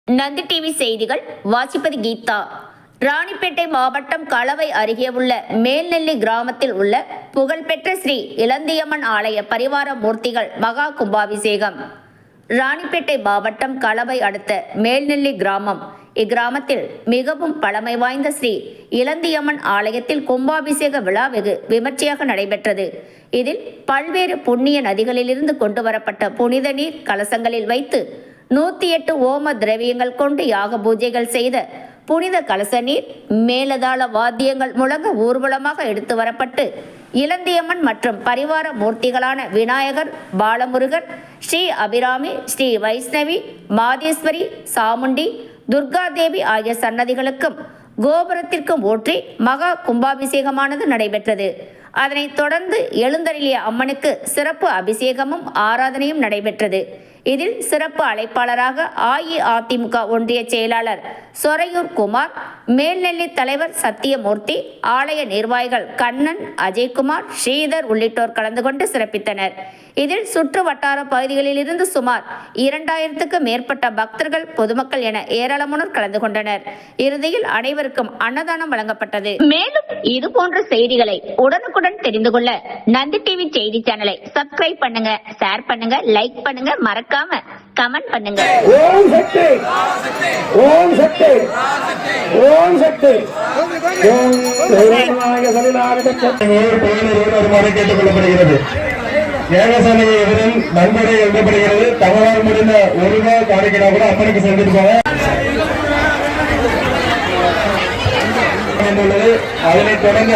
Nandi TV செய்திகள் வாசிப்பது கீதா. ராணிப்பேட்டை மாவட்டம் களவை அருகே உள்ள மேல்நெல்லி கிராமத்தில் உள்ள புகழ்பெற்ற ஸ்ரீ இளந்தியம்மன் ஆலய பரிவார மூர்த்திகள் மகா கும்பாபிஷேகம். ராணிப்பேட்டை மாவட்டம் களவை அடுத்த மேல்நெல்லி கிராமம். இக்கிராமத்தில் மிகவும் பழமை வாய்ந்த ஸ்ரீ இளந்தியம்மன் ஆலயத்தில் கும்பாபிஷேக விழா வெகு விமர்சையாக நடைபெற்றது. இதில் பல்வேறு புண்ணிய நதிகளிலிருந்து கொண்டு வரப்பட்ட புனித நீர் கலசங்களில் வைத்து 108 ஓம திரவியங்கள் கொண்டு யாக பூஜைகள் செய்த புனித கலச நீர் மேலதாள வாத்தியங்கள் முழங்க ஊர்வலமாக எடுத்து வரப்பட்டு இளந்தியம்மன் மற்றும் பரிவார மூர்த்திகளான விநாயகர், பாலமுருகர், ஸ்ரீ அபிராமி, ஸ்ரீ வைஷ்ணவி, மாதேஸ்வரி, சாமுண்டி, துர்காதேவி ஆகிய சன்னதிகளுக்கும் கோபுரத்திற்கும் ஊற்றி மகா கும்பாபிஷேகமானது நடைபெற்றது. அதனைத் தொடர்ந்து எழுந்தருளிய அம்மனுக்கு சிறப்பு அபிஷேகமும் ஆராதனையும் நடைபெற்றது. இதில் சிறப்பு அழைப்பாளராக அஇஅதிமுக ஒன்றிய செயலாளர் சொரையூர் குமார், மேல்நெல்லி தலைவர் சத்தியமூர்த்தி, ஆலய நிர்வாகிகள் கண்ணன், அஜய்குமார், ஸ்ரீதர் உள்ளிட்டோர் கலந்து கொண்டு சிறப்பித்தனர். இதில் சுற்று வட்டார பகுதிகளில் இருந்து சுமார் 2000க்கும் மேற்பட்ட பக்தர்கள், பொதுமக்கள் என ஏராளமானோர் கலந்து கொண்டனர். இறுதியில் அனைவருக்கும் அன்னதானம் வழங்கப்பட்டது. மேலும் இது போன்ற செய்திகளை உடனுக்குடன் தெரிந்து கொள்ள நந்தி டிவி செய்தி சேனலை சப்ஸ்கிரைப் பண்ணுங்க, ஷேர் பண்ணுங்க, லைக் பண்ணுங்க, மறக்காம கமெண்ட் பண்ணுங்க. ஓம் சக்தி, ஓம் சக்தி, ஓம் சக்தி. கேட்டுக்கொள்ளப்படுகிறது. ஏகசாலையை எதிரில் நன்கொடை எழுதப்படுகிறது. தகவல் முடிந்த ஒரு நாள் காணிக்கா கூட அப்பனுக்கு சென்றிருப்பாங்க. அதனைத் தொடர்ந்து